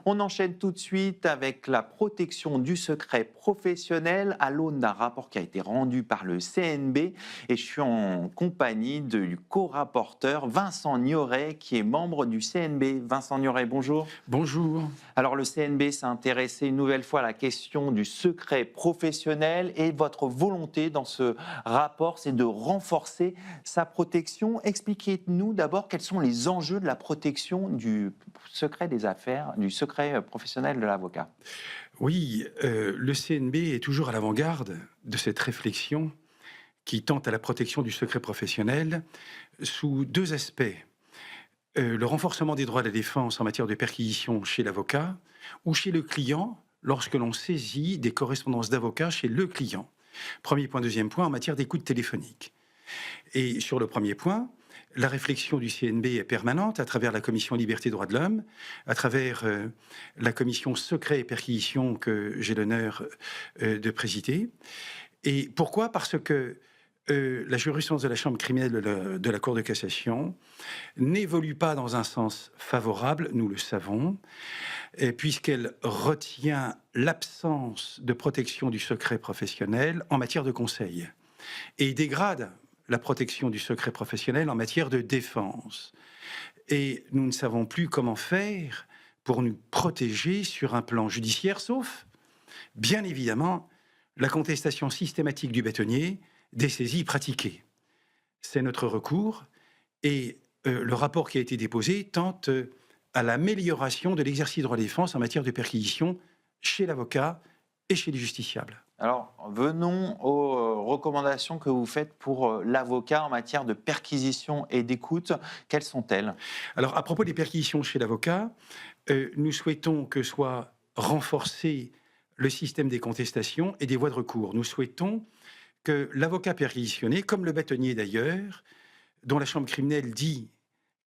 On enchaîne tout de suite avec la protection du secret professionnel à l'aune d'un rapport qui a été rendu par le CNB et je suis en compagnie du co-rapporteur Vincent Gnoret qui est membre du CNB. Vincent Gnoret, bonjour. Bonjour. Alors le CNB s'est intéressé une nouvelle fois à la question du secret professionnel et votre volonté dans ce rapport, c'est de renforcer sa protection. Expliquez-nous d'abord quels sont les enjeux de la protection du secret des affaires, du secret professionnel de l'avocat. Oui, le CNB est toujours à l'avant-garde de cette réflexion qui tente à la protection du secret professionnel sous deux aspects. Le renforcement des droits de la défense en matière de perquisition chez l'avocat ou chez le client lorsque l'on saisit des correspondances d'avocats chez le client. Premier point. Deuxième point, en matière d'écoute téléphonique. Et sur le premier point, la réflexion du CNB est permanente à travers la commission Liberté et Droits de l'Homme, à travers la commission Secret et Perquisition que j'ai l'honneur de présider. Et pourquoi ? Parce que la jurisprudence de la Chambre criminelle de la Cour de cassation n'évolue pas dans un sens favorable, nous le savons, puisqu'elle retient l'absence de protection du secret professionnel en matière de conseil et dégrade la protection du secret professionnel en matière de défense. Et nous ne savons plus comment faire pour nous protéger sur un plan judiciaire, sauf, bien évidemment, la contestation systématique du bâtonnier des saisies pratiquées. C'est notre recours et le rapport qui a été déposé tente à l'amélioration de l'exercice du droit de défense en matière de perquisition chez l'avocat et chez les justiciables. Alors, venons aux recommandations que vous faites pour l'avocat en matière de perquisition et d'écoute. Quelles sont-elles ? Alors, à propos des perquisitions chez l'avocat, nous souhaitons que soit renforcé le système des contestations et des voies de recours. Nous souhaitons que l'avocat perquisitionné, comme le bâtonnier d'ailleurs, dont la Chambre criminelle dit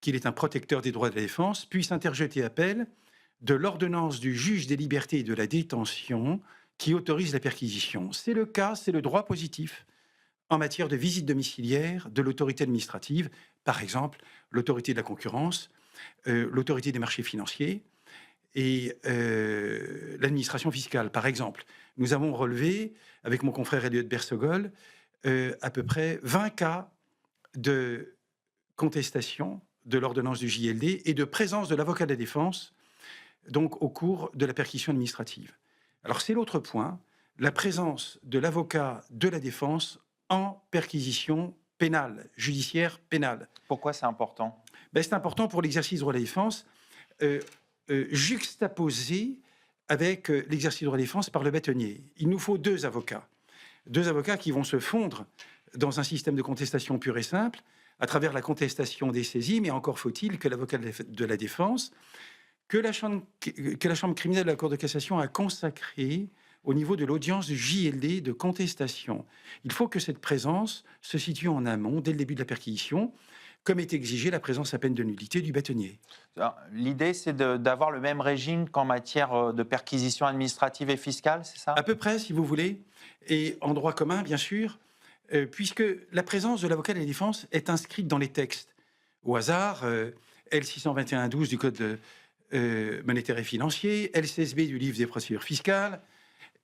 qu'il est un protecteur des droits de la défense, puisse interjeter appel de l'ordonnance du juge des libertés et de la détention qui autorise la perquisition. C'est le cas, c'est le droit positif en matière de visite domiciliaire de l'autorité administrative, par exemple l'autorité de la concurrence, l'autorité des marchés financiers et l'administration fiscale, par exemple. Nous avons relevé, avec mon confrère Elliot Bersogol, à peu près 20 cas de contestation de l'ordonnance du JLD et de présence de l'avocat de la défense donc au cours de la perquisition administrative. Alors c'est l'autre point, la présence de l'avocat de la défense en perquisition pénale, judiciaire pénale. Pourquoi c'est important ? C'est important pour l'exercice du droit de la défense, juxtaposé avec l'exercice du droit de la défense par le bâtonnier. Il nous faut deux avocats qui vont se fondre dans un système de contestation pur et simple, à travers la contestation des saisies, mais encore faut-il que l'avocat de la défense, que la Chambre criminelle de la Cour de cassation a consacré au niveau de l'audience du JLD de contestation. Il faut que cette présence se situe en amont, dès le début de la perquisition, comme est exigée la présence à peine de nullité du bâtonnier. L'idée, c'est d'avoir le même régime qu'en matière de perquisition administrative et fiscale, c'est ça ? À peu près, si vous voulez, et en droit commun, bien sûr, puisque la présence de l'avocat de la défense est inscrite dans les textes. Au hasard, L621-12 du Code monétaire et financier, L16B du livre des procédures fiscales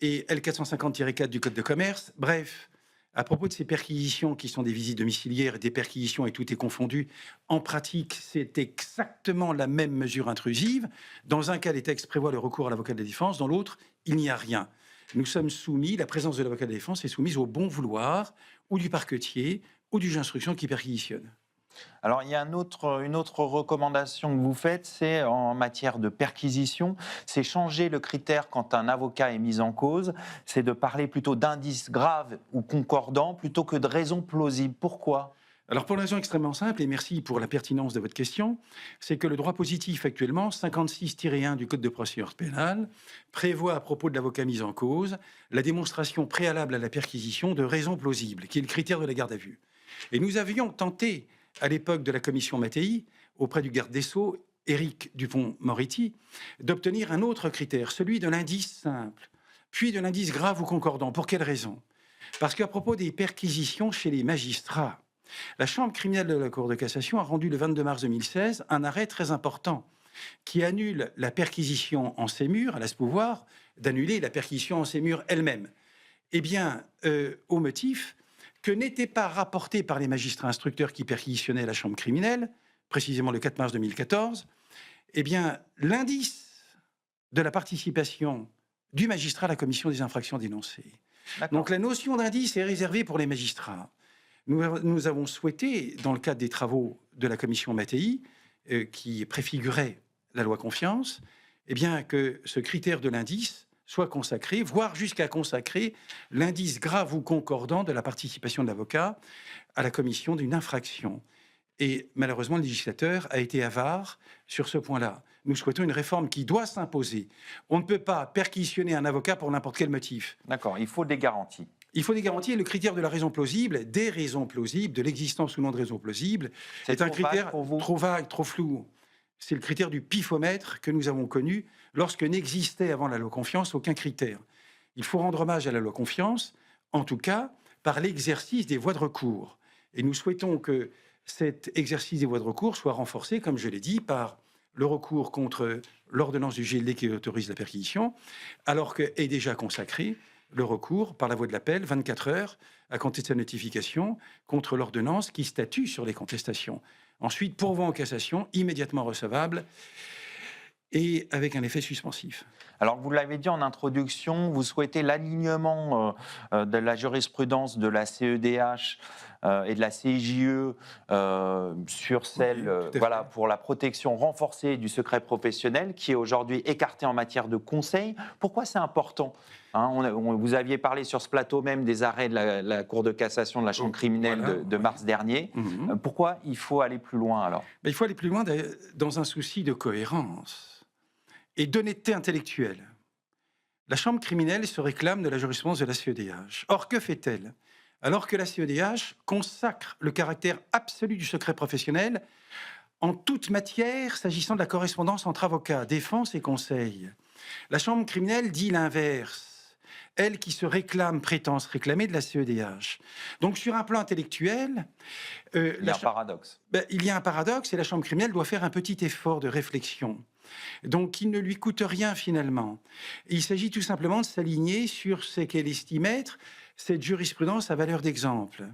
et L450-4 du Code de commerce. Bref, à propos de ces perquisitions qui sont des visites domiciliaires, des perquisitions et tout est confondu, en pratique, c'est exactement la même mesure intrusive. Dans un cas, les textes prévoient le recours à l'avocat de la défense, dans l'autre, il n'y a rien. Nous sommes soumis, la présence de l'avocat de la défense est soumise au bon vouloir ou du parquetier ou du juge d'instruction qui perquisitionne. Alors, il y a une autre recommandation que vous faites, c'est en matière de perquisition, c'est changer le critère quand un avocat est mis en cause, c'est de parler plutôt d'indices graves ou concordants plutôt que de raisons plausibles. Pourquoi ? Alors pour une raison extrêmement simple, et merci pour la pertinence de votre question, c'est que le droit positif actuellement, 56-1 du Code de procédure pénale, prévoit à propos de l'avocat mis en cause la démonstration préalable à la perquisition de raisons plausibles, qui est le critère de la garde à vue. Et nous avions tenté, à l'époque de la commission Mattei, auprès du garde des Sceaux, Éric Dupond-Moretti, d'obtenir un autre critère, celui de l'indice simple, puis de l'indice grave ou concordant. Pour quelle raison ? Parce qu'à propos des perquisitions chez les magistrats, la Chambre criminelle de la Cour de cassation a rendu le 22 mars 2016 un arrêt très important qui annule la perquisition en ses murs, elle a ce pouvoir d'annuler la perquisition en ses murs elle-même. Eh bien, au motif que n'était pas rapporté par les magistrats instructeurs qui perquisitionnaient la chambre criminelle, précisément le 4 mars 2014, eh bien, l'indice de la participation du magistrat à la commission des infractions dénoncées. Donc la notion d'indice est réservée pour les magistrats. Nous avons souhaité, dans le cadre des travaux de la commission Mattei, qui préfigurait la loi confiance, eh bien, que ce critère de l'indice soit consacré, voire jusqu'à consacrer l'indice grave ou concordant de la participation de l'avocat à la commission d'une infraction. Et malheureusement, le législateur a été avare sur ce point-là. Nous souhaitons une réforme qui doit s'imposer. On ne peut pas perquisitionner un avocat pour n'importe quel motif. D'accord, il faut des garanties. Il faut des garanties et le critère de la raison plausible, des raisons plausibles, de l'existence ou non de raisons plausibles, est un critère trop vague, trop flou. C'est le critère du pifomètre que nous avons connu lorsque n'existait avant la loi confiance aucun critère. Il faut rendre hommage à la loi confiance, en tout cas par l'exercice des voies de recours. Et nous souhaitons que cet exercice des voies de recours soit renforcé, comme je l'ai dit, par le recours contre l'ordonnance du GLD qui autorise la perquisition, alors qu'est déjà consacré le recours par la voie de l'appel, 24 heures à compter de sa notification, contre l'ordonnance qui statue sur les contestations. Ensuite, pourvoi en cassation, immédiatement recevable et avec un effet suspensif. Alors, vous l'avez dit en introduction, vous souhaitez l'alignement de la jurisprudence de la CEDH et de la CJE sur celle voilà, pour la protection renforcée du secret professionnel qui est aujourd'hui écartée en matière de conseil. Pourquoi c'est important vous aviez parlé sur ce plateau même des arrêts de la Cour de cassation de la Chambre criminelle de mars dernier. Pourquoi il faut aller plus loin alors? Il faut aller plus loin dans un souci de cohérence et d'honnêteté intellectuelle. La Chambre criminelle se réclame de la jurisprudence de la CEDH. Or, que fait-elle? Alors que la CEDH consacre le caractère absolu du secret professionnel en toute matière s'agissant de la correspondance entre avocats, défense et conseil. La Chambre criminelle dit l'inverse. Elle qui se réclame, prétend se réclamer de la CEDH. Donc, sur un plan intellectuel... il y a un paradoxe. Il y a un paradoxe et la Chambre criminelle doit faire un petit effort de réflexion. Donc, qui ne lui coûte rien, finalement. Il s'agit tout simplement de s'aligner sur ce qu'elle estime être cette jurisprudence à valeur d'exemple,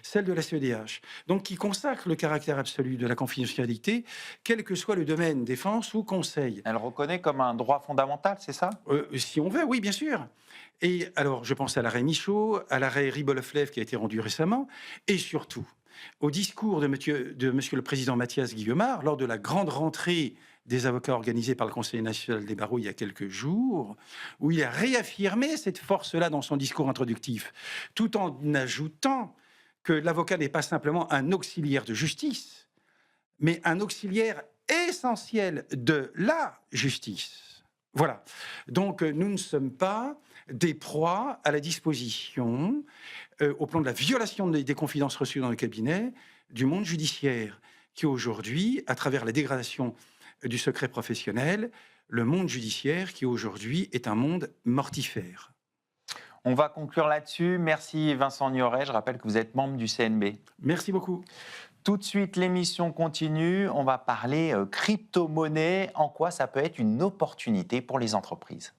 celle de la CEDH, donc qui consacre le caractère absolu de la confidentialité, quel que soit le domaine, défense ou conseil. Elle reconnaît comme un droit fondamental, c'est ça? Si on veut, oui, bien sûr. Et alors, je pense à l'arrêt Michaud, à l'arrêt Ribolovlev qui a été rendu récemment, et surtout au discours de monsieur le Président Mathias Guillemard lors de la grande rentrée des avocats organisés par le Conseil national des barreaux il y a quelques jours, où il a réaffirmé cette force-là dans son discours introductif, tout en ajoutant que l'avocat n'est pas simplement un auxiliaire de justice, mais un auxiliaire essentiel de la justice. Voilà. Donc, nous ne sommes pas des proies à la disposition, au plan de la violation des confidences reçues dans le cabinet, du monde judiciaire, qui aujourd'hui, à travers la dégradation du secret professionnel, le monde judiciaire qui aujourd'hui est un monde mortifère. On va conclure là-dessus. Merci Vincent Nioret. Je rappelle que vous êtes membre du CNB. Merci beaucoup. Tout de suite, l'émission continue. On va parler crypto-monnaie. En quoi ça peut être une opportunité pour les entreprises?